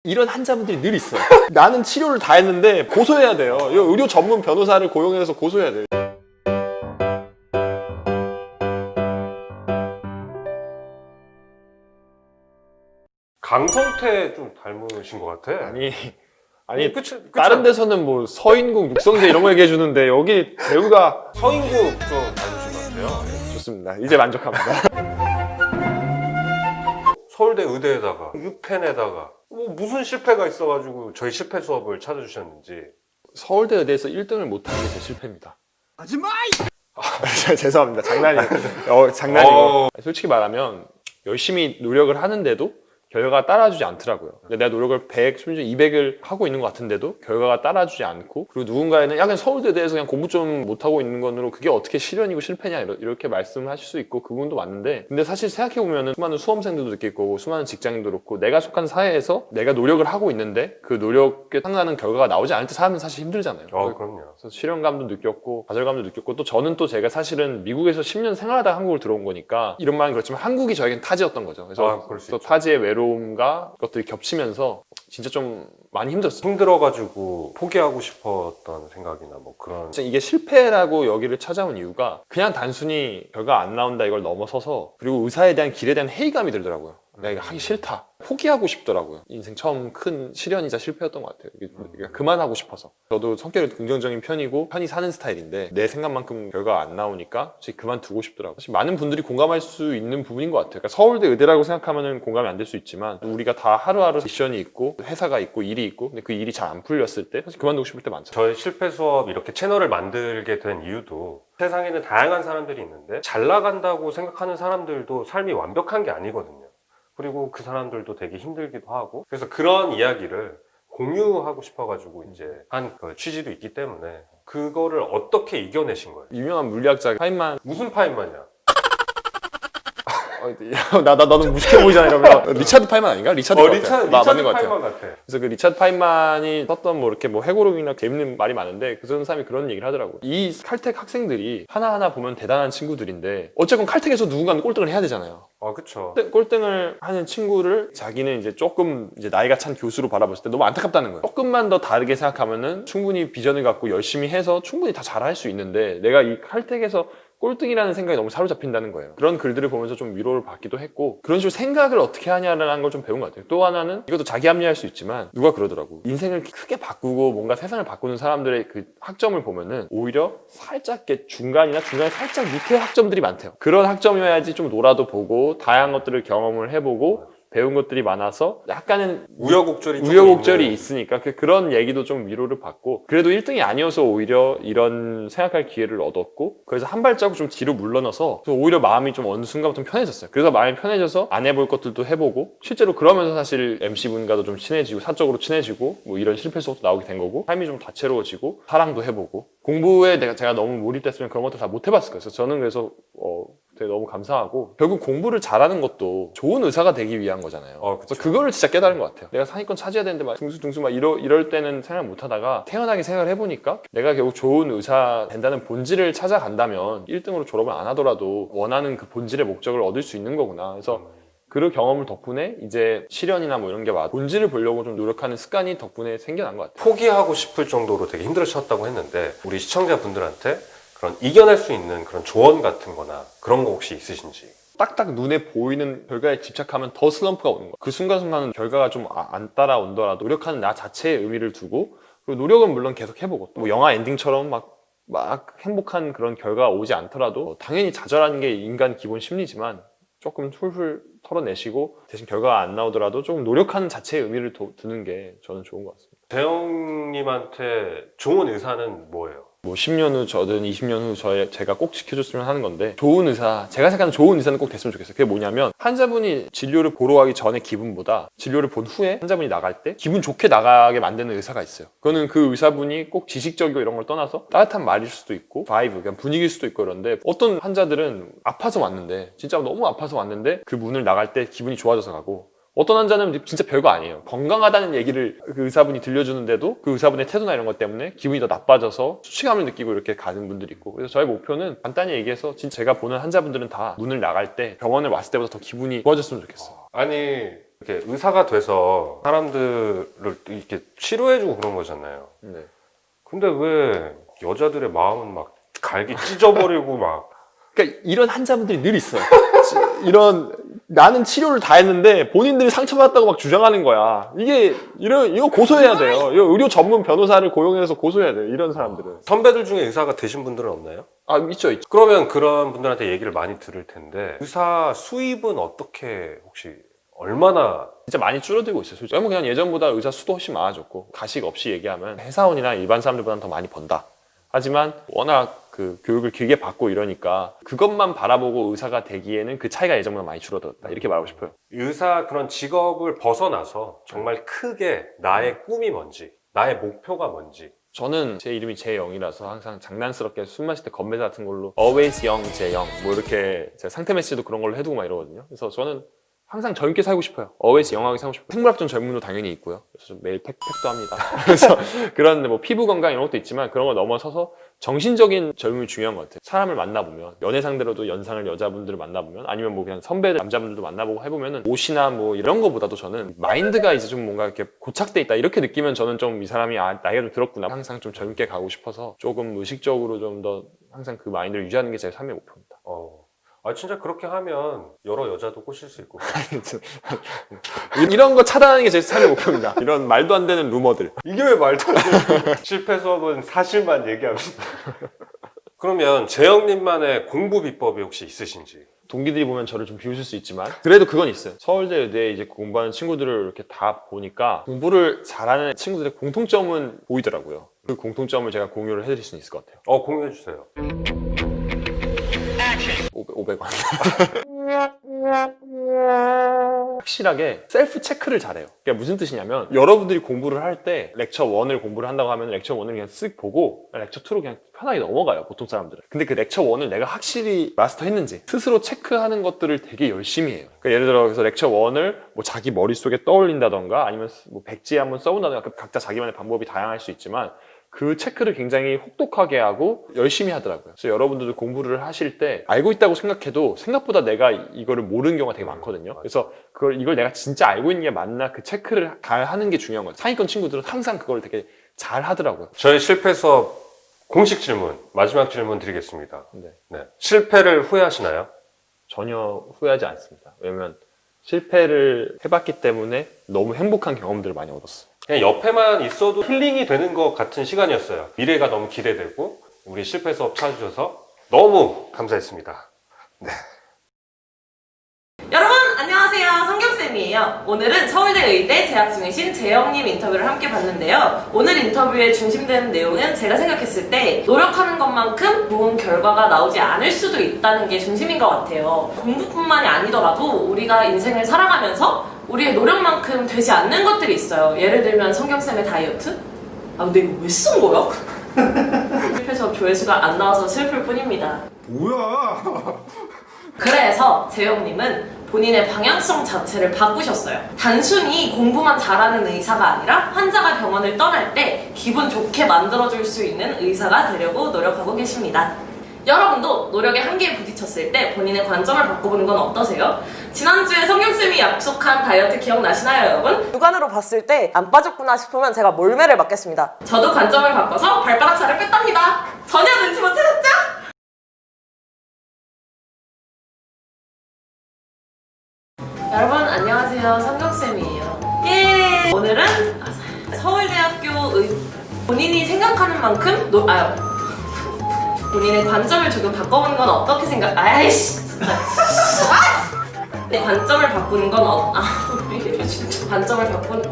이런 환자분들이 늘 있어요. 나는 치료를 다 했는데 고소해야 돼요. 이거 의료 전문 변호사를 고용해서 고소해야 돼요. 강성태 좀 닮으신 것 같아. 아니 그치, 다른 데서는 뭐 서인국, 육성재 이런 거 얘기해 주는데 여기 배우가 서인국 좀 닮으신 것 같아요. 좋습니다. 이제 만족합니다. 서울대 의대에다가 유펜에다가 뭐 무슨 실패가 있어가지고 저희 실패 수업을 찾아주셨는지. 서울대 의대에서 1등을 못한 게 제 실패입니다. 하지마! 죄송합니다. 장난이에요. 장난이고. 솔직히 말하면 열심히 노력을 하는데도 결과가 따라주지 않더라고요. 근데 내가 노력을 100, 심지어 200을 하고 있는 것 같은데도 결과가 따라주지 않고, 그리고 누군가에는 약간 서울대에 대해서 그냥 공부 좀 못하고 있는 것으로 그게 어떻게 실현이고 실패냐 이렇게 말씀을 하실 수 있고, 그 부분도 맞는데, 근데 사실 생각해보면 수많은 수험생들도 있겠고 수많은 직장인도 그렇고 내가 속한 사회에서 내가 노력을 하고 있는데 그 노력에 상응하는 결과가 나오지 않을 때 사람은 사실 힘들잖아요. 그럼요. 그래서 실현감도 느꼈고 좌절감도 느꼈고, 또 저는 또 제가 사실은 미국에서 10년 생활하다가 한국을 들어온 거니까 이런 말은 그렇지만 한국이 저에겐 타지였던 거죠. 그래서 또 타지의 외로움과 그것들이 겹치면서 진짜 좀 많이 힘들었어요. 힘들어가지고 포기하고 싶었던 생각이나 뭐 그런. 진짜 이게 실패라고 여기를 찾아온 이유가 그냥 단순히 결과 안 나온다 이걸 넘어서서, 그리고 의사에 대한 길에 대한 회의감이 들더라고요. 내가 이거 하기 싫다, 포기하고 싶더라고요. 인생 처음 큰 시련이자 실패였던 것 같아요. 그만하고 싶어서. 저도 성격이 긍정적인 편이고 편히 사는 스타일인데 내 생각만큼 결과가 안 나오니까 그만두고 싶더라고요. 사실 많은 분들이 공감할 수 있는 부분인 것 같아요. 그러니까 서울대 의대라고 생각하면 공감이 안 될 수 있지만, 우리가 다 하루하루 미션이 있고 회사가 있고 일이 있고, 근데 그 일이 잘 안 풀렸을 때 사실 그만두고 싶을 때 많죠. 저의 실패 수업 이렇게 채널을 만들게 된 이유도, 세상에는 다양한 사람들이 있는데 잘 나간다고 생각하는 사람들도 삶이 완벽한 게 아니거든요. 그리고 그 사람들도 되게 힘들기도 하고, 그래서 그런 이야기를 공유하고 싶어가지고 이제 한 그 취지도 있기 때문에. 그거를 어떻게 이겨내신 거예요? 유명한 물리학자 파인만, 무슨 파인만이야? 나 너무 무식해 보이잖아 이러면. 리차드 파인만 아닌가? 리차드 리차드 맞는 것 파인만 같아요. 같아. 그래서 그 리차드 파인만이 썼던 뭐 이렇게 뭐 해고록이나 재밌는 말이 많은데, 그 사람이 그런 얘기를 하더라고요. 이 칼텍 학생들이 하나하나 보면 대단한 친구들인데 어쨌건 칼텍에서 누군가는 꼴등을 해야 되잖아요. 그쵸. 꼴등을 하는 친구를 자기는 이제 조금 이제 나이가 찬 교수로 바라봤을 때 너무 안타깝다는 거예요. 조금만 더 다르게 생각하면은 충분히 비전을 갖고 열심히 해서 충분히 다 잘할 수 있는데, 내가 이 칼텍에서 꼴등이라는 생각이 너무 사로잡힌다는 거예요. 그런 글들을 보면서 좀 위로를 받기도 했고, 그런 식으로 생각을 어떻게 하냐라는 걸 좀 배운 것 같아요. 또 하나는, 이것도 자기 합리화할 수 있지만 누가 그러더라고. 인생을 크게 바꾸고 뭔가 세상을 바꾸는 사람들의 그 학점을 보면은 오히려 살짝 중간에 살짝 밑에 학점들이 많대요. 그런 학점이어야지 좀 놀아도 보고 다양한 것들을 경험을 해보고 배운 것들이 많아서 약간은 우여곡절이 있으니까 그런 얘기도 좀 위로를 받고, 그래도 1등이 아니어서 오히려 이런 생각할 기회를 얻었고, 그래서 한 발자국 좀 뒤로 물러나서 오히려 마음이 좀 어느 순간부터 편해졌어요. 그래서 마음이 편해져서 안 해볼 것들도 해보고, 실제로 그러면서 사실 MC분과도 좀 친해지고 사적으로 친해지고 뭐 이런 실패 수업도 나오게 된 거고, 삶이 좀 다채로워지고 사랑도 해보고, 공부에 제가 너무 몰입됐으면 그런 것들 다 못 해봤을 거예요. 그래서 저는 그래서 되게 너무 감사하고, 결국 공부를 잘하는 것도 좋은 의사가 되기 위한 거잖아요. 그래서 그거를 진짜 깨달은 것 같아요. 내가 상위권 차지해야 되는데 막 등수 막 이럴 때는 생각 못 하다가 태연하게 생각을 해보니까 내가 결국 좋은 의사 된다는 본질을 찾아간다면 1등으로 졸업을 안 하더라도 원하는 그 본질의 목적을 얻을 수 있는 거구나. 그래서 그 경험을 덕분에 이제 실현이나 뭐 이런 게 본질을 보려고 좀 노력하는 습관이 덕분에 생겨난 것 같아요. 포기하고 싶을 정도로 되게 힘들으셨다고 했는데, 우리 시청자분들한테 그런 이겨낼 수 있는 그런 조언 같은 거나 그런 거 혹시 있으신지? 딱딱 눈에 보이는 결과에 집착하면 더 슬럼프가 오는 거예요. 그 순간순간은 결과가 좀 안 따라온더라도 노력하는 나 자체에 의미를 두고, 그리고 노력은 물론 계속 해보고, 뭐 영화 엔딩처럼 막 행복한 그런 결과가 오지 않더라도 당연히 좌절하는 게 인간 기본 심리지만 조금 훌훌 털어내시고, 대신 결과가 안 나오더라도 조금 노력하는 자체에 의미를 두는 게 저는 좋은 것 같습니다. 대형님한테 좋은 의사는 뭐예요? 뭐 10년 후 저든 20년 후 제가 꼭 지켜줬으면 하는 건데, 좋은 의사, 제가 생각하는 좋은 의사는 꼭 됐으면 좋겠어요. 그게 뭐냐면, 환자분이 진료를 보러 가기 전에 기분보다 진료를 본 후에 환자분이 나갈 때 기분 좋게 나가게 만드는 의사가 있어요. 그거는 그 의사분이 꼭 지식적이고 이런 걸 떠나서 따뜻한 말일 수도 있고 바이브, 그냥 분위기일 수도 있고, 그런데 어떤 환자들은 아파서 왔는데, 진짜 너무 아파서 왔는데 그 문을 나갈 때 기분이 좋아져서 가고, 어떤 환자는 진짜 별거 아니에요. 건강하다는 얘기를 그 의사분이 들려주는데도 그 의사분의 태도나 이런 것 때문에 기분이 더 나빠져서 수치감을 느끼고 이렇게 가는 분들이 있고, 그래서 저의 목표는 간단히 얘기해서 진짜 제가 보는 환자분들은 다 문을 나갈 때 병원에 왔을 때보다 더 기분이 좋아졌으면 좋겠어요. 아니, 이렇게 의사가 돼서 사람들을 이렇게 치료해주고 그런 거잖아요. 네. 근데 왜 여자들의 마음은 막 갈기 찢어버리고 막 그러니까 이런 환자분들이 늘 있어요. 이런 나는 치료를 다 했는데 본인들이 상처받았다고 막 주장하는 거야. 이거 고소해야 돼요. 이거 의료 전문 변호사를 고용해서 고소해야 돼요. 이런 사람들은. 선배들 중에 의사가 되신 분들은 없나요? 아, 있죠. 그러면 그런 분들한테 얘기를 많이 들을 텐데 의사 수입은 어떻게 혹시 얼마나 진짜 많이 줄어들고 있어요. 솔직히. 그냥 예전보다 의사 수도 훨씬 많아졌고 가식 없이 얘기하면 회사원이나 일반 사람들보다는 더 많이 번다. 하지만 워낙 그 교육을 길게 받고 이러니까 그것만 바라보고 의사가 되기에는 그 차이가 예전보다 많이 줄어들었다. 이렇게 말하고 싶어요. 의사 그런 직업을 벗어나서 정말 크게 나의 꿈이 뭔지 나의 목표가 뭔지 저는 제 이름이 재영이라서 항상 장난스럽게 술 마실 때 건배사 같은 걸로 always young, 재영 뭐 이렇게 제가 상태 메시지도 그런 걸로 해두고 막 이러거든요. 그래서 저는 항상 젊게 살고 싶어요. always 영하게 살고 싶어요. 생물학적 젊음도 당연히 있고요. 그래서 매일 팩도 합니다. 그래서 그런 뭐 피부 건강 이런 것도 있지만 그런 걸 넘어서서 정신적인 젊음이 중요한 것 같아요. 사람을 만나보면 연애 상대로도 연상을 여자분들을 만나보면 아니면 뭐 그냥 선배들 남자분들도 만나보고 해보면은 옷이나 뭐 이런 거보다도 저는 마인드가 이제 좀 뭔가 이렇게 고착돼 있다 이렇게 느끼면 저는 좀 이 사람이 나이가 좀 들었구나. 항상 좀 젊게 가고 싶어서 조금 의식적으로 좀 더 항상 그 마인드를 유지하는 게 제 삶의 목표입니다. 진짜 그렇게 하면 여러 여자도 꼬실 수 있고 이런 거 차단하는 게 제 삶의 목표입니다. 이런 말도 안 되는 루머들. 이게 왜 말도 안 돼? 실패 수업은 사실만 얘기합니다. 그러면 재영님만의 공부 비법이 혹시 있으신지? 동기들이 보면 저를 좀 비웃을 수 있지만 그래도 그건 있어요. 서울대 의대에 이제 공부하는 친구들을 이렇게 다 보니까 공부를 잘하는 친구들의 공통점은 보이더라고요. 그 공통점을 제가 공유를 해드릴 수 있을 것 같아요. 공유해 주세요. 500원. 확실하게 셀프 체크를 잘해요. 그게 무슨 뜻이냐면 여러분들이 공부를 할 때 렉처 1을 공부를 한다고 하면 렉처 1을 그냥 쓱 보고 렉처 2로 그냥 편하게 넘어가요. 보통 사람들은. 근데 그 렉처 1을 내가 확실히 마스터했는지 스스로 체크하는 것들을 되게 열심히 해요. 그러니까 예를 들어 그래서 렉처 1을 뭐 자기 머릿속에 떠올린다던가 아니면 뭐 백지에 한번 써본다던가 각자 자기만의 방법이 다양할 수 있지만 그 체크를 굉장히 혹독하게 하고 열심히 하더라고요. 그래서 여러분들도 공부를 하실 때 알고 있다고 생각해도 생각보다 내가 이거를 모르는 경우가 되게 많거든요. 그래서 이걸 내가 진짜 알고 있는 게 맞나 그 체크를 잘 하는 게 중요한 거예요. 상위권 친구들은 항상 그걸 되게 잘 하더라고요. 저희 실패 수업 공식 질문, 마지막 질문 드리겠습니다. 네. 실패를 후회하시나요? 전혀 후회하지 않습니다. 왜냐면 실패를 해봤기 때문에 너무 행복한 경험들을 많이 얻었어요. 그냥 옆에만 있어도 힐링이 되는 것 같은 시간이었어요. 미래가 너무 기대되고 우리 실패 수업 찾아주셔서 너무 감사했습니다. 네. 여러분 안녕하세요, 성경쌤이에요. 오늘은 서울대 의대 재학 중이신 재영님 인터뷰를 함께 봤는데요. 오늘 인터뷰에 중심되는 내용은 제가 생각했을 때 노력하는 것만큼 좋은 결과가 나오지 않을 수도 있다는 게 중심인 것 같아요. 공부뿐만이 아니더라도 우리가 인생을 살아가면서 우리의 노력만큼 되지 않는 것들이 있어요. 예를 들면 성경쌤의 다이어트? 근데 이거 왜 쓴 거야? 실패 수업 조회수가 안 나와서 슬플 뿐입니다. 뭐야? 그래서 재영님은 본인의 방향성 자체를 바꾸셨어요. 단순히 공부만 잘하는 의사가 아니라 환자가 병원을 떠날 때 기분 좋게 만들어줄 수 있는 의사가 되려고 노력하고 계십니다. 여러분도 노력의 한계에 부딪혔을 때 본인의 관점을 바꿔보는 건 어떠세요? 지난주에 성경쌤이 약속한 다이어트 기억나시나요, 여러분? 육안으로 봤을 때 안 빠졌구나 싶으면 제가 몰매를 맞겠습니다. 저도 관점을 바꿔서 발바닥 살을 뺐답니다. 전혀 눈치 못 채셨죠? 여러분 안녕하세요, 성경쌤이에요. 예! 오늘은 서울대학교 본인이 생각하는 만큼 본인의 관점을 조금 바꿔보는 건 어떻게 아이씨 진짜 네, 관점을 바꾸는 건 왜 이래 진짜 관점을 바꾸는